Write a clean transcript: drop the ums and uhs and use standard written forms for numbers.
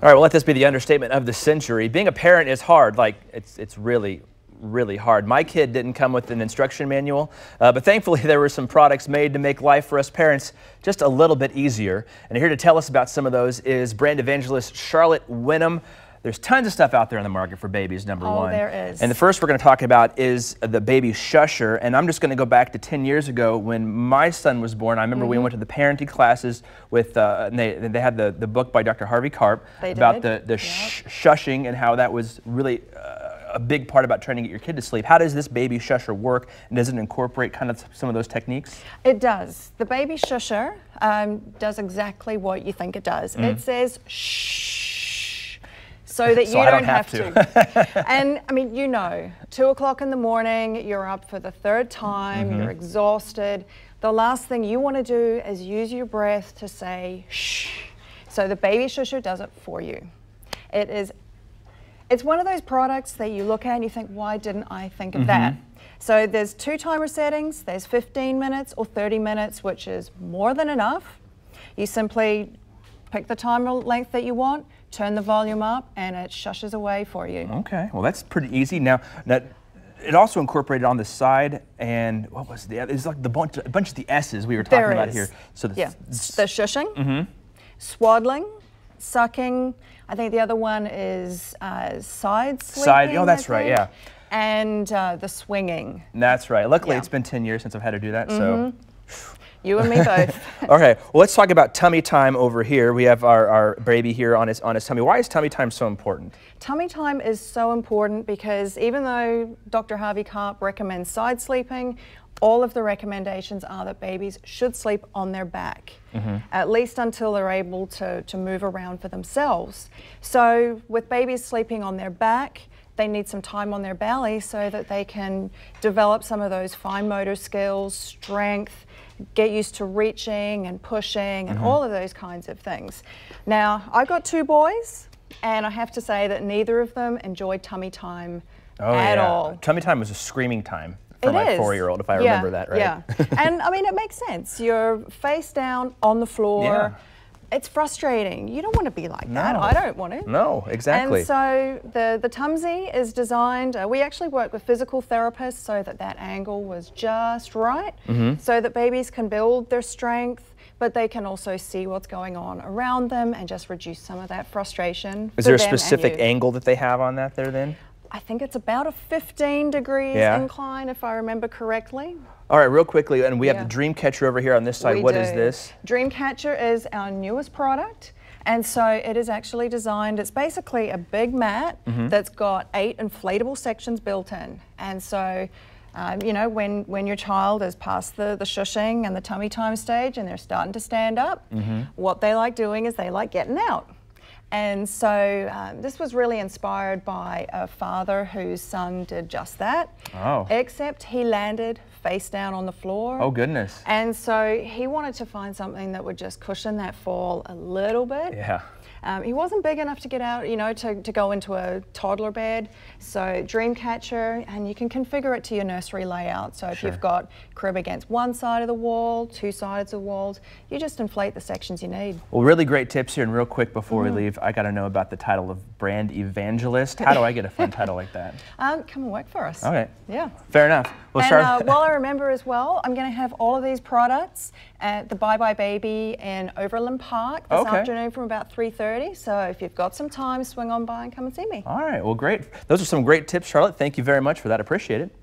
All right, well, let this be the understatement of the century. Being a parent is hard. Like, it's really hard. My kid didn't come with an instruction manual, but thankfully there were some products made to make life for us parents just a little bit easier. And here to tell us about some of those is brand evangelist Charlotte Wenham. There's tons of stuff out there on the market for babies, number one. There is. And the first we're going to talk about is the baby shusher. And I'm just going to go back to 10 years ago when my son was born. I remember we went to the parenting classes with, and they had the book by Dr. Harvey Karp about the shushing and how that was really a big part about trying to get your kid to sleep. How does this baby shusher work, and does it incorporate kind of some of those techniques? It does. The baby shusher does exactly what you think it does. It says shh, so that you don't have to. And I mean, you know, 2 o'clock in the morning, you're up for the third time, you're exhausted. The last thing you want to do is use your breath to say shh. So the baby shusher does it for you. It's one of those products that you look at and you think, why didn't I think of that? So there's 2 timer settings. There's 15 minutes or 30 minutes, which is more than enough. You simply pick the timer length that you want, turn the volume up, and it shushes away for you. Okay, well, that's pretty easy. Now it also incorporated on the side, and what was the other? It's like a bunch of the S's we were talking about here. So the shushing, swaddling, sucking. I think the other one is side sleeping. Oh, that's right, yeah. And the swinging. That's right. Luckily, it's been 10 years since I've had to do that, so. You and me both. Okay, well, let's talk about tummy time over here. We have our baby here on his tummy. Why is tummy time so important? Tummy time is so important because even though Dr. Harvey Karp recommends side sleeping, all of the recommendations are that babies should sleep on their back, at least until they're able to move around for themselves. So with babies sleeping on their back, they need some time on their belly so that they can develop some of those fine motor skills, strength, get used to reaching and pushing and all of those kinds of things. Now, I've got 2 boys, and I have to say that neither of them enjoyed tummy time at all. Tummy time was a screaming time for my 4-year-old, if I remember that right. Yeah, and I mean, it makes sense. You're face down on the floor. It's frustrating. You don't want to be like that. I don't want to. No, exactly. And so the Tumsy is designed, we actually work with physical therapists so that angle was just right, so that babies can build their strength, but they can also see what's going on around them and just reduce some of that frustration. Is there a specific angle that they have on that there then? I think it's about a 15 degrees incline, if I remember correctly. All right, real quickly, and we have the Dream Catcher over here on this side. What is this? Dream Catcher is our newest product, and so it is actually designed, it's basically a big mat that's got 8 inflatable sections built in. And so, you know, when your child is past the shushing and the tummy time stage and they're starting to stand up, what they like doing is they like getting out. And so this was really inspired by a father whose son did just that. Except he landed face down on the floor. Oh, goodness. And so he wanted to find something that would just cushion that fall a little bit. He wasn't big enough to get out, you know, to go into a toddler bed. So Dream Catcher, and you can configure it to your nursery layout. So if you've got crib against one side of the wall, 2 sides of walls, you just inflate the sections you need. Well, really great tips here. And real quick before we leave, I got to know about the title of brand evangelist. How do I get a fun title like that? Come and work for us. Okay. Yeah. Fair enough. Well, and while I remember as well, I'm going to have all of these products at the Bye Bye Baby in Overland Park this afternoon from about 3:30. So if you've got some time, swing on by and come and see me. All right. Well, great. Those are some great tips, Charlotte. Thank you very much for that. Appreciate it.